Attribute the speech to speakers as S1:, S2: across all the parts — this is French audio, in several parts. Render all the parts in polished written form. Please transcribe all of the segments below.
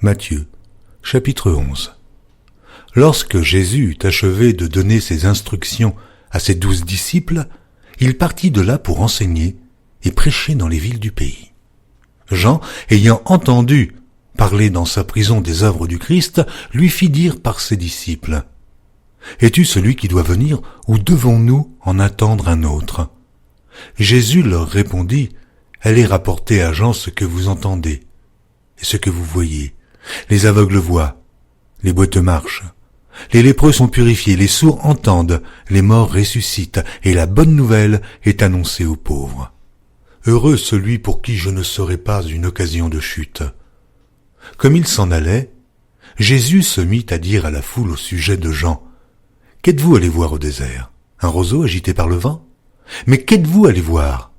S1: Matthieu, chapitre 11. Lorsque Jésus eut achevé de donner ses instructions à ses 12 disciples, il partit de là pour enseigner et prêcher dans les villes du pays. Jean, ayant entendu parler dans sa prison des œuvres du Christ, lui fit dire par ses disciples : « Es-tu celui qui doit venir, ou devons-nous en attendre un autre ?» Jésus leur répondit : « Allez rapporter à Jean ce que vous entendez et ce que vous voyez. Les aveugles voient, les boiteux marchent, les lépreux sont purifiés, les sourds entendent, les morts ressuscitent, et la bonne nouvelle est annoncée aux pauvres. Heureux celui pour qui je ne serai pas une occasion de chute. » Comme il s'en allait, Jésus se mit à dire à la foule au sujet de Jean : « Qu'êtes-vous allé voir au désert ? Un roseau agité par le vent ? Mais qu'êtes-vous allé voir ?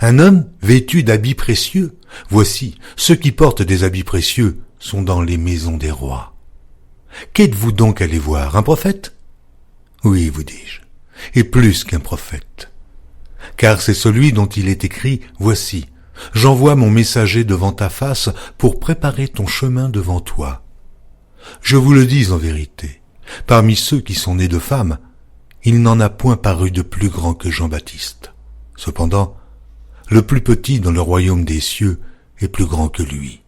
S1: Un homme vêtu d'habits précieux ? Voici, ceux qui portent des habits précieux sont dans les maisons des rois. Qu'êtes-vous donc allé voir ? Un prophète ? Oui, vous dis-je, et plus qu'un prophète. Car c'est celui dont il est écrit : Voici, j'envoie mon messager devant ta face pour préparer ton chemin devant toi. Je vous le dis en vérité, parmi ceux qui sont nés de femmes, il n'en a point paru de plus grand que Jean-Baptiste. Cependant, le plus petit dans le royaume des cieux est plus grand que lui.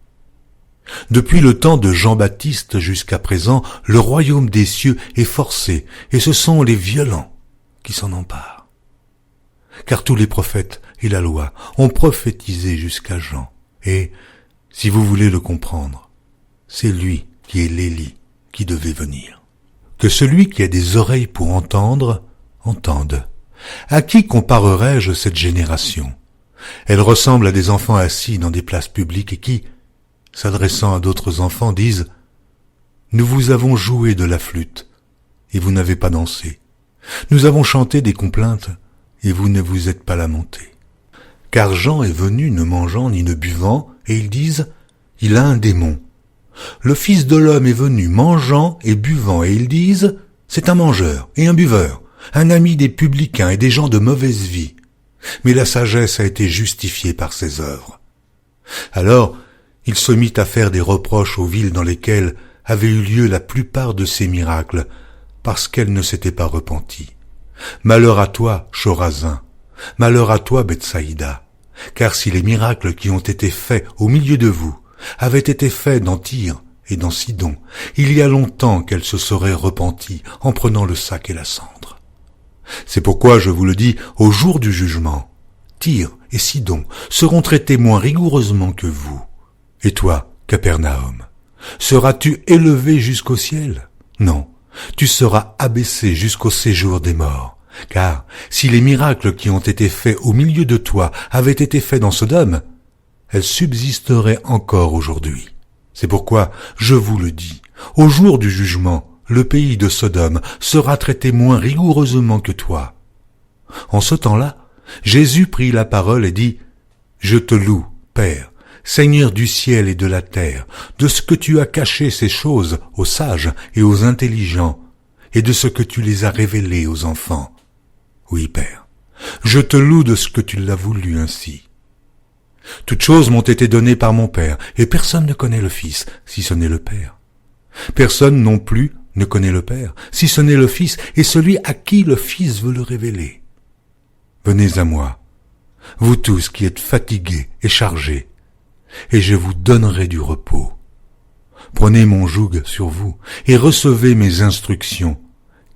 S1: Depuis le temps de Jean-Baptiste jusqu'à présent, le royaume des cieux est forcé, et ce sont les violents qui s'en emparent. Car tous les prophètes et la loi ont prophétisé jusqu'à Jean, et, si vous voulez le comprendre, c'est lui qui est l'Élie qui devait venir. Que celui qui a des oreilles pour entendre, entende. À qui comparerai-je cette génération ? Elle ressemble à des enfants assis dans des places publiques et qui, s'adressant à d'autres enfants, disent : « Nous vous avons joué de la flûte, et vous n'avez pas dansé. Nous avons chanté des complaintes, et vous ne vous êtes pas lamentés. Car Jean est venu ne mangeant ni ne buvant, et ils disent : Il a un démon. Le Fils de l'homme est venu mangeant et buvant, et ils disent : C'est un mangeur et un buveur, un ami des publicains et des gens de mauvaise vie. Mais la sagesse a été justifiée par ses œuvres. » Alors, il se mit à faire des reproches aux villes dans lesquelles avaient eu lieu la plupart de ces miracles, parce qu'elles ne s'étaient pas repenties. Malheur à toi, Chorazin, malheur à toi, Bethsaïda, car si les miracles qui ont été faits au milieu de vous avaient été faits dans Tyr et dans Sidon, il y a longtemps qu'elles se seraient repenties en prenant le sac et la cendre. C'est pourquoi je vous le dis, au jour du jugement, Tyr et Sidon seront traités moins rigoureusement que vous. Et toi, Capernaum, seras-tu élevé jusqu'au ciel ? Non, tu seras abaissé jusqu'au séjour des morts. Car si les miracles qui ont été faits au milieu de toi avaient été faits dans Sodome, elles subsisteraient encore aujourd'hui. C'est pourquoi, je vous le dis, au jour du jugement, le pays de Sodome sera traité moins rigoureusement que toi. En ce temps-là, Jésus prit la parole et dit : « Je te loue, Père, Seigneur du ciel et de la terre, de ce que tu as caché ces choses aux sages et aux intelligents, et de ce que tu les as révélées aux enfants. Oui, Père, je te loue de ce que tu l'as voulu ainsi. Toutes choses m'ont été données par mon Père, et personne ne connaît le Fils, si ce n'est le Père. Personne non plus ne connaît le Père, si ce n'est le Fils, et celui à qui le Fils veut le révéler. Venez à moi, vous tous qui êtes fatigués et chargés, et je vous donnerai du repos. Prenez mon joug sur vous, et recevez mes instructions,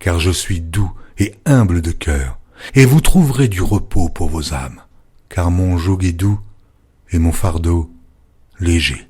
S1: car je suis doux et humble de cœur, et vous trouverez du repos pour vos âmes, car mon joug est doux, et mon fardeau léger.